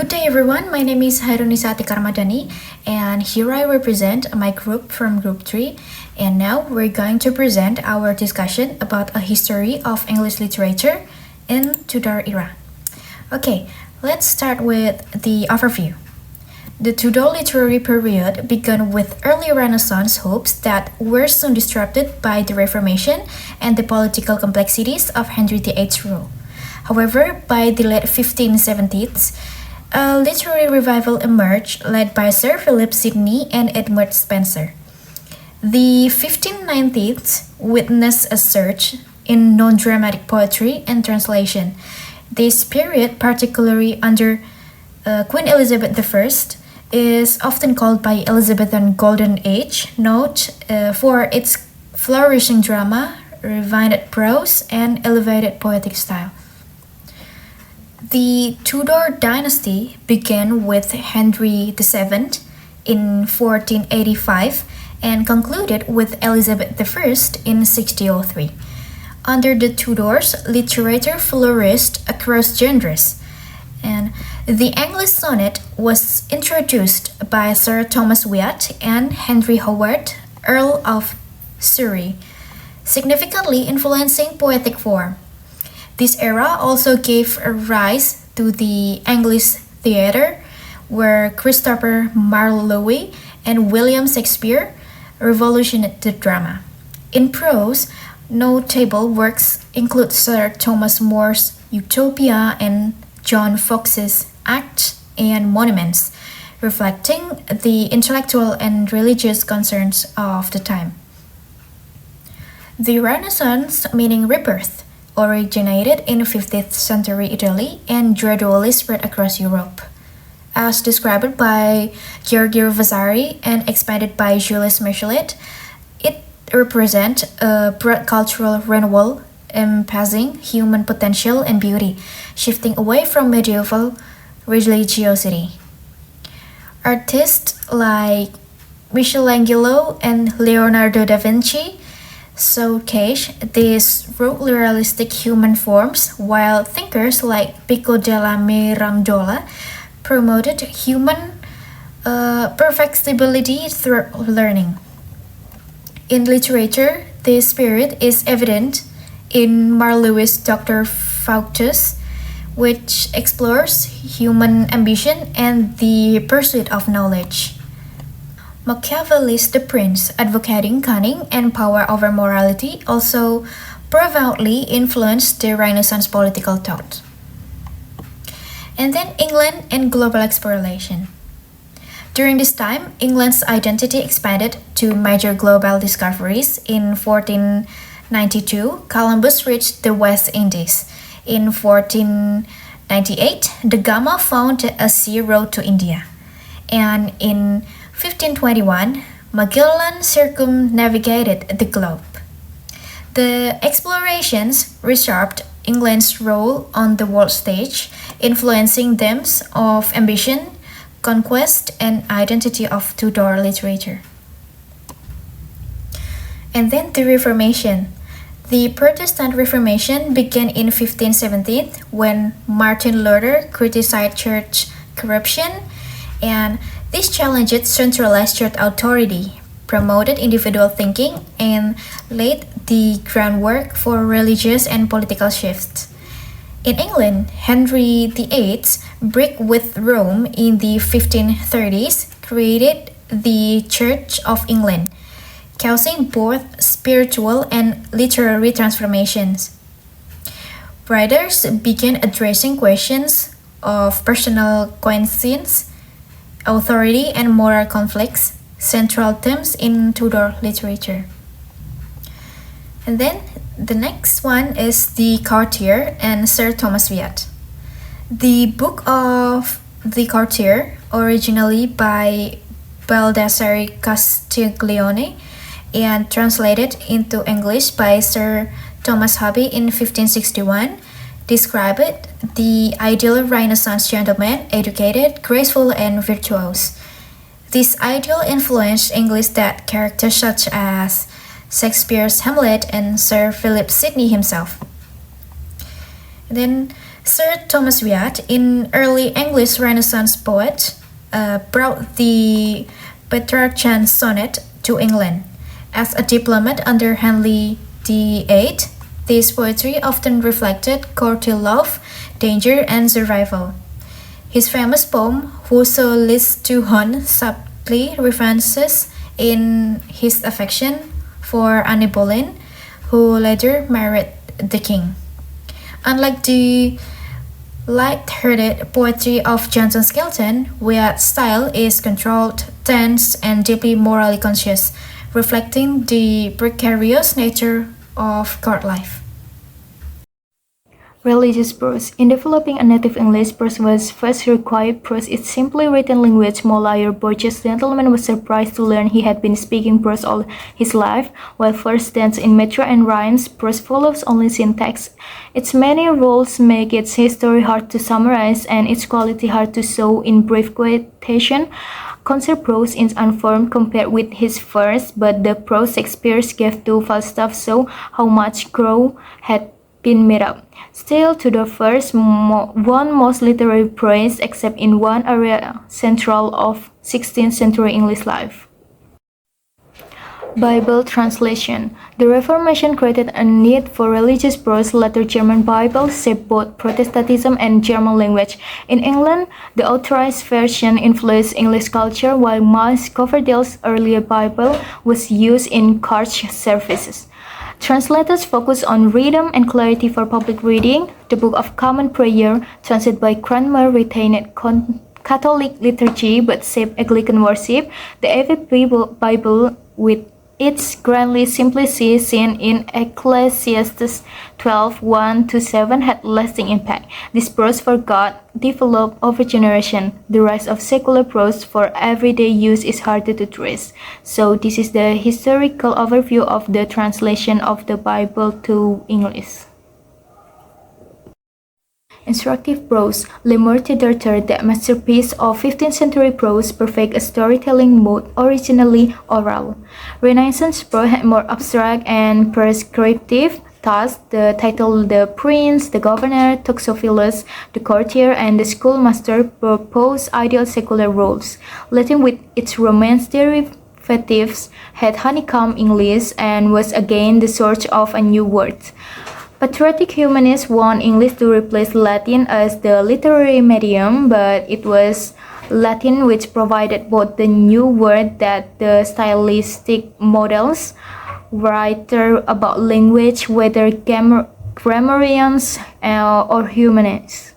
Good day everyone, my name is Khairunnisa Atika Ramadhani and here I represent my group from group 3 and now we're going to present our discussion about a history of English literature in Tudor era. Okay, let's start with the overview. The Tudor literary period began with early Renaissance hopes that were soon disrupted by the Reformation and the political complexities of Henry VIII's rule. However, by the late 1570s, a literary revival emerged led by Sir Philip Sidney and Edmund Spenser. The 1590s witnessed a surge in non-dramatic poetry and translation. This period, particularly under Queen Elizabeth I, is often called by Elizabethan Golden Age, noted for its flourishing drama, refined prose, and elevated poetic style. The Tudor dynasty began with Henry VII in 1485 and concluded with Elizabeth I in 1603. Under the Tudors, literature flourished across genres, and the English sonnet was introduced by Sir Thomas Wyatt and Henry Howard, Earl of Surrey, significantly influencing poetic form. This era also gave rise to the English theatre, where Christopher Marlowe and William Shakespeare revolutionized the drama. In prose, notable works include Sir Thomas More's Utopia and John Fox's Acts and Monuments, reflecting the intellectual and religious concerns of the time. The Renaissance, meaning rebirth, originated in 15th century Italy and gradually spread across Europe. As described by Giorgio Vasari and expanded by Julius Michelet, it represents a broad cultural renewal emphasizing human potential and beauty, shifting away from medieval religiosity. Artists like Michelangelo and Leonardo da Vinci showcase these raw realistic human forms, while thinkers like Pico della Mirandola promoted human perfectibility through learning. In literature, this spirit is evident in Marlowe's Dr. Faustus, which explores human ambition and the pursuit of knowledge. Machiavelli's The Prince, advocating cunning and power over morality, also profoundly influenced the Renaissance political thought. And then England and global exploration. During this time, England's identity expanded to major global discoveries. In 1492, Columbus reached the West Indies. In 1498, da Gama found a sea road to India. And in 1521, Magellan circumnavigated the globe. The explorations reshaped England's role on the world stage, influencing themes of ambition, conquest, and identity of Tudor literature. And then the Reformation. The Protestant Reformation began in 1517 when Martin Luther criticized church corruption, and this challenged centralized church authority, promoted individual thinking, and laid the groundwork for religious and political shifts. In England, Henry VIII's break with Rome in the 1530s created the Church of England, causing both spiritual and literary transformations. Writers began addressing questions of personal conscience, authority, and moral conflicts, central themes in Tudor literature. And then the next one is The Courtier and Sir Thomas Wyatt. The Book of the Courtier, originally by Baldassare Castiglione and translated into English by Sir Thomas Hobby in 1561, described the ideal Renaissance gentleman, educated, graceful, and virtuous. This ideal influenced English that characters such as Shakespeare's Hamlet and Sir Philip Sidney himself. Then Sir Thomas Wyatt, an early English Renaissance poet, brought the Petrarchan sonnet to England. As a diplomat under Henry VIII, this poetry often reflected courtly love, danger, and survival. His famous poem, Whoso lists to Hun, subtly references in his affection for Anne Boleyn, who later married the king. Unlike the light-hearted poetry of Johnson Skelton, Wyatt's style is controlled, tense, and deeply morally conscious, reflecting the precarious nature of court life. Religious prose. In developing a native English, prose was first required. Prose is simply written language. Molière Borges gentleman was surprised to learn he had been speaking prose all his life, while verse stands in metre and rhymes. Prose follows only syntax. Its many rules make its history hard to summarize and its quality hard to show in brief quotation. Concert prose is unformed compared with his verse, but the prose Shakespeare gave to Falstaff show how much Crow had been made up. Still, Tudor first won most literary praise except in one area central of 16th century English life. Bible translation. The Reformation created a need for religious prose. Later German Bibles shaped both Protestantism and German language. In England, the authorized version influenced English culture, while Miles Coverdale's earlier Bible was used in church services. Translators focus on rhythm and clarity for public reading. The Book of Common Prayer, translated by Cranmer, retained Catholic liturgy but shaped Anglican worship. The AV Bible, with its grandly simplicity seen in Ecclesiastes 12:1-7, had lasting impact. This prose for God developed over generation. The rise of secular prose for everyday use is harder to trace. So this is the historical overview of the translation of the Bible to English. Instructive prose. Le Morte d'Arthur, the masterpiece of 15th century prose, perfect a storytelling mode originally oral. Renaissance prose had more abstract and prescriptive. Thus, the title The Prince, the Governor, Toxophilus, the Courtier, and the Schoolmaster propose ideal secular roles. Latin, with its Romance derivatives, had honeycomb English and was again the source of a new word. Patriotic humanists want English to replace Latin as the literary medium, but it was Latin which provided both the new word that the stylistic models. Writer about language, whether grammarians or humanists,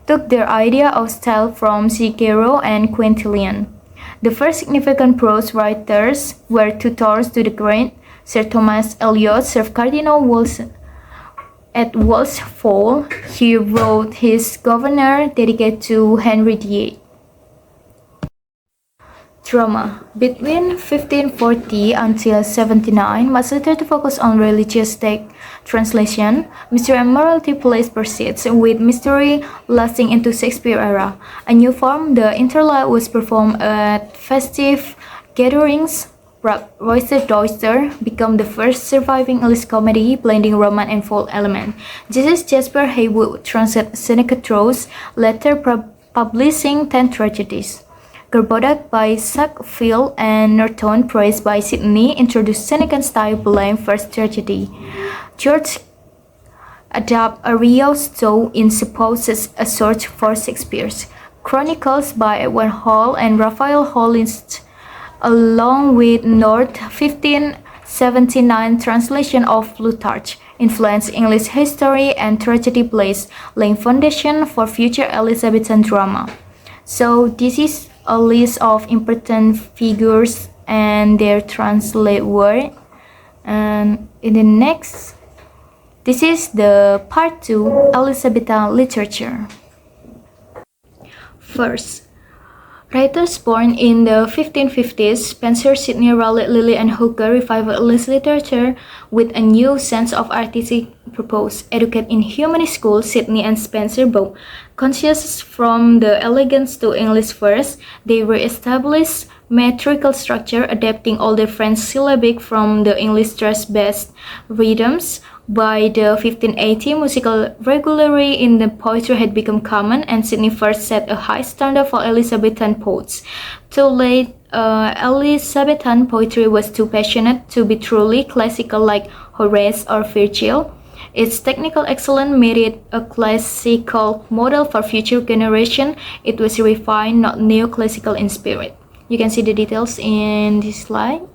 took their idea of style from Cicero and Quintilian. The first significant prose writers were tutors to the Great. Sir Thomas Elyot served Cardinal Wolsey. At Wolsey's fall, he wrote his Governor, dedicated to Henry VIII. Drama. Between 1540 until 79, much literature focused on religious text translation. Mystery and morality plays proceeds, with mystery lasting into Shakespeare era. A new form, the interlude, was performed at festive gatherings. Royster Doyster became the first surviving English comedy, blending romance and folk element. Jesus Jasper Haywood translated Seneca Prose, later publishing 10 tragedies. Gerbodak by Sackville and Norton, praised by Sidney, introduced Senecan style blame first tragedy. George adapted Ariosto in supposes a search for Shakespeare's. Chronicles by Edward Hall and Raphael Hollins, along with North 1579 translation of Plutarch, influenced English history and tragedy plays, laying foundation for future Elizabethan drama. So this is a list of important figures and their translate word. And in the next, this is the part 2, Elizabethan literature. First, writers born in the 1550s, Spencer, Sidney, Raleigh, Lilly, and Hooker revived English literature with a new sense of artistic purpose. Educated in humanist schools, Sidney and Spencer both conscious from the elegance to English verse, they re-established metrical structure, adapting older French syllabic from the English stress-based rhythms. By the 1580, musical regularity in the poetry had become common, and Sydney first set a high standard for Elizabethan poets. Too late, Elizabethan poetry was too passionate to be truly classical like Horace or Virgil. Its technical excellence made it a classical model for future generations. It was refined, not neoclassical in spirit. You can see the details in this slide.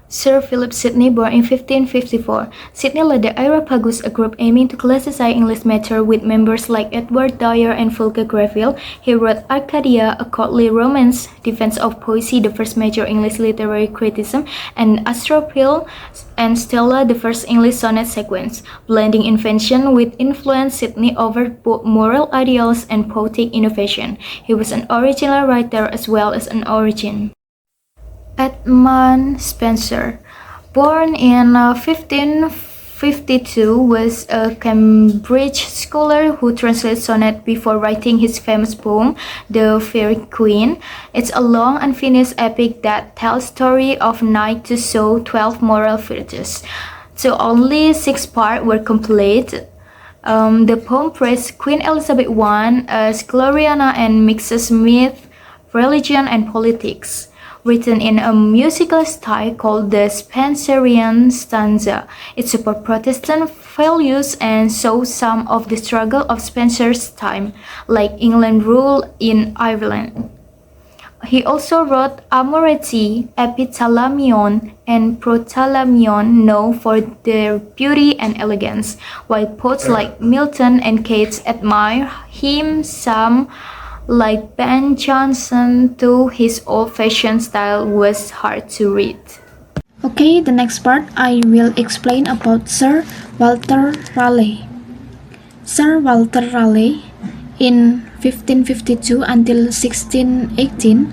Sir Philip Sidney, born in 1554. Sidney led the Areopagus, a group aiming to classify English matter with members like Edward Dyer and Fulke Greville. He wrote Arcadia, a courtly romance, Defense of Poesy, the first major English literary criticism, and Astrophil and Stella, the first English sonnet sequence. Blending invention with influence, Sidney offered both moral ideals and poetic innovation. He was an original writer as well as an origin. Edmund Spenser, born in 1552, was a Cambridge scholar who translated sonnet before writing his famous poem, The Faerie Queene. It's a long unfinished epic that tells the story of knight to show 12 moral virtues. So only 6 parts were completed. The poem praised Queen Elizabeth I as Gloriana and mixes myth, religion, and politics. Written in a musical style called the Spenserian stanza. It supports Protestant values and shows some of the struggle of Spenser's time, like England rule in Ireland. He also wrote Amoretti, Epithalamion, and Prothalamion, known for their beauty and elegance, while poets like Milton and Keats admire him. Some like Ben Jonson, though his old-fashioned style was hard to read. Okay, the next part I will explain about Sir Walter Raleigh. Sir Walter Raleigh, in 1552 until 1618,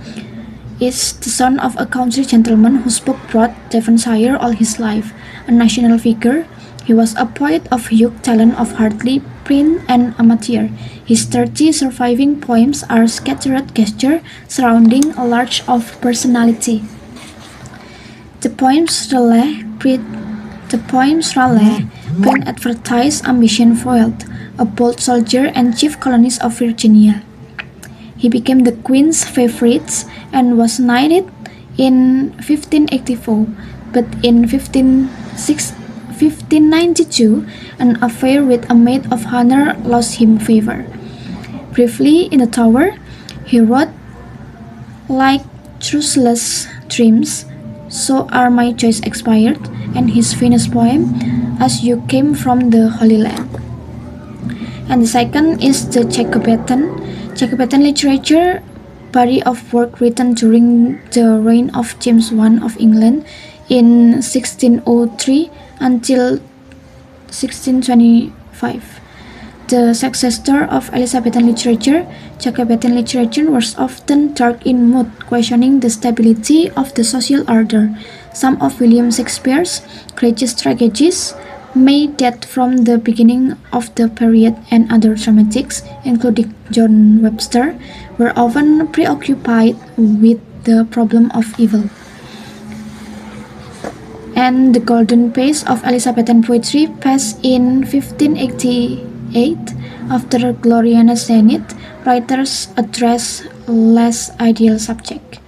is the son of a country gentleman who spoke broad Devonshire all his life. A national figure, he was a poet of huge talent of hardly print and amateur. His 30 surviving poems are scattered gestures surrounding a large of personality. The poems Raleigh print advertise ambition foiled, a bold soldier and chief colonist of Virginia. He became the Queen's favorite and was knighted in 1584, but in 1592, an affair with a maid of honor lost him favor. Briefly in the Tower, he wrote, "Like truthless dreams, so are my joys expired," and his famous poem, "As You Came from the Holy Land." And the second is the Jacobean literature, body of work written during the reign of James I of England in 1603 until 1625. The successor of Elizabethan literature, Jacobean literature was often dark in mood, questioning the stability of the social order. Some of William Shakespeare's greatest tragedies may date from the beginning of the period, and other dramatists, including John Webster, were often preoccupied with the problem of evil. And the golden phase of Elizabethan poetry passed in 1588. After Gloriana's zenith, writers address less ideal subject.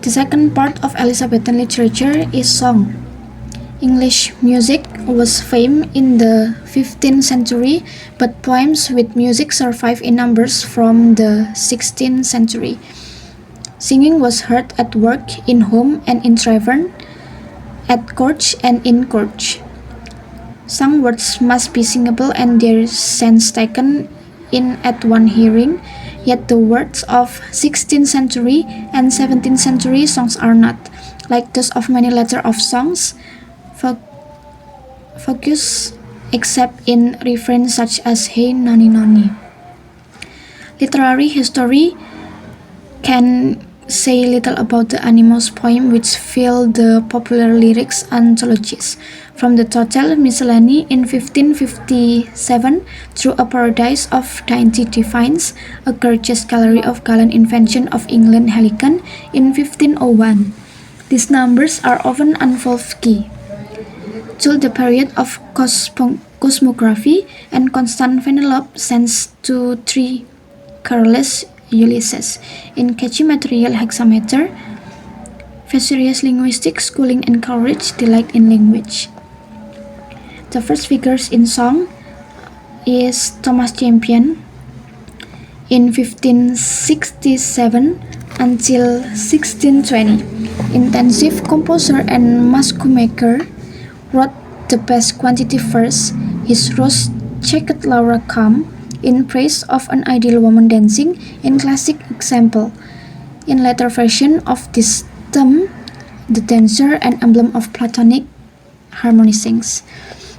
The second part of Elizabethan literature is song. English music was famed in the 15th century, but poems with music survive in numbers from the 16th century. Singing was heard at work, in home and in tavern, at court and in church. Some words must be singable and their sense taken in at one hearing, yet the words of 16th century and 17th century songs are not, like those of many later of songs, focus except in refrains such as "Hey Nonny Nonny." Literary history can say little about the anonymous poem which fill the popular lyrics anthologies, from the Total Miscellany in 1557 through A Paradise of Dainty Divines, a gorgeous gallery of gallant invention of England Helican in 1501. These numbers are often unsolved key to the period of cosmography and constant Penelope sends to three careless Ulysses in catchy material hexameter. Various linguistic schooling encourage delight in language. The first figures in song is Thomas Champion in 1567 until 1620. Intensive composer and masque-maker, wrote the best quantity verse, his rose-cheeked Laura come, in praise of an ideal woman dancing, in classic example. In later version of this theme, the dancer an emblem of Platonic harmonizings.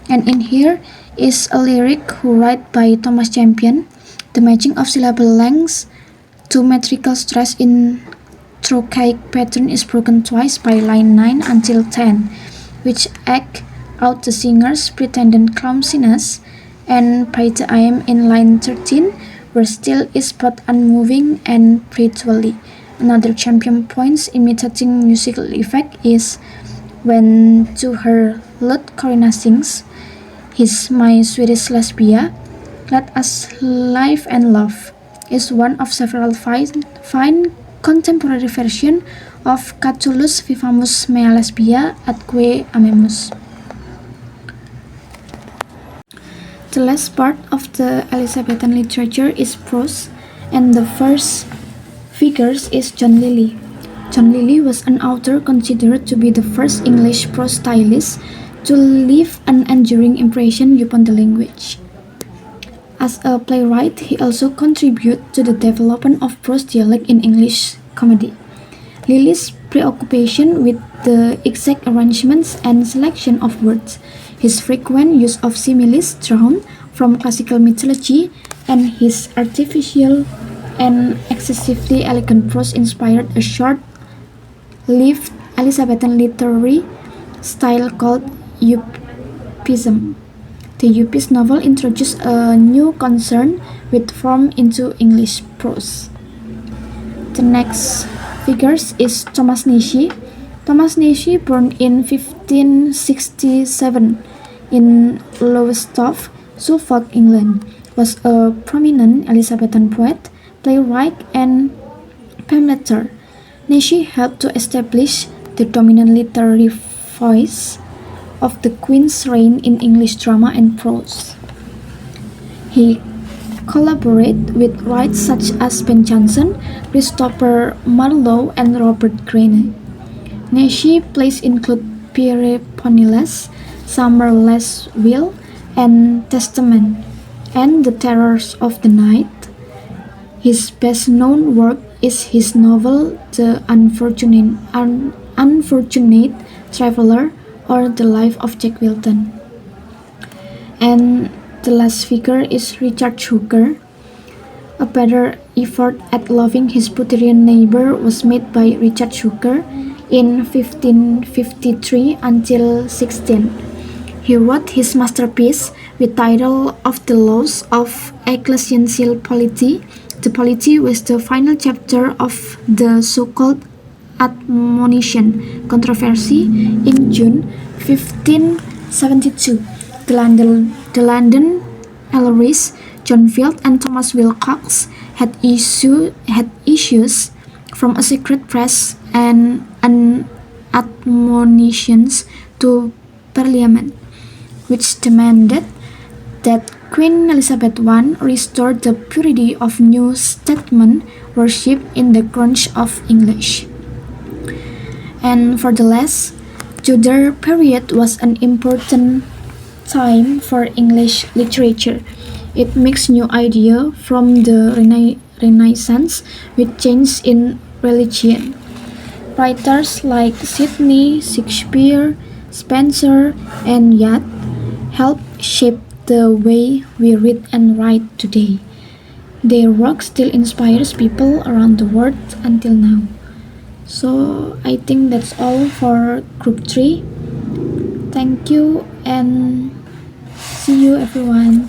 And in here is a lyric who write by Thomas Champion. The matching of syllable lengths to metrical stress in trochaic pattern is broken twice by line 9 until 10, which act out the singer's pretended clumsiness, and by the IM in line 13, where still is both unmoving and spiritually. Another champion points imitating musical effect is when to her lute Corinna sings, "He's my Swedish lesbia, let us live and love," is one of several fine contemporary versions of Catullus Vivamus Mea Lesbia atque Amemus. The last part of the Elizabethan literature is prose, and the first figures is John Lyly. John Lyly was an author considered to be the first English prose stylist to leave an enduring impression upon the language. As a playwright, he also contributed to the development of prose dialect in English comedy. Lyly's preoccupation with the exact arrangements and selection of words, his frequent use of similes drawn from classical mythology, and his artificial and excessively elegant prose inspired a short-lived Elizabethan literary style called Euphuism. The Euphuist novel introduced a new concern with form into English prose. The next figures is Thomas Nisi. Thomas Nisi, born in 1567 in Lowestoft, Suffolk, England, was a prominent Elizabethan poet, playwright, and pamphleteer. Nisi helped to establish the dominant literary voice of the Queen's reign in English drama and prose. He collaborated with writers such as Ben Jonson, Christopher Marlowe, and Robert Greene. Nisi plays include Pierre Poniles, Summerless Will, and Testament, and The Terrors of the Night. His best-known work is his novel The Unfortunate Traveler, or The Life of Jack Wilton. And the last figure is Richard Hooker. A better effort at loving his Puritan neighbor was made by Richard Hooker in 1553 until 16. He wrote his masterpiece with title of The Laws of Ecclesiastical Polity. The polity was the final chapter of the so-called admonition controversy in June 1572. The London Elleries, John Field, and Thomas Wilcox had issues from a secret press and an admonitions to Parliament, which demanded that Queen Elizabeth I restore the purity of New Testament worship in the crunch of English. And for the last, Tudor period was an important time for English literature. It makes new idea from the Renaissance with change in religion. Writers like Sidney, Shakespeare, Spencer, and Yeats helped shape the way we read and write today. Their work still inspires people around the world until now. So I think that's all for group 3. Thank you and see you everyone.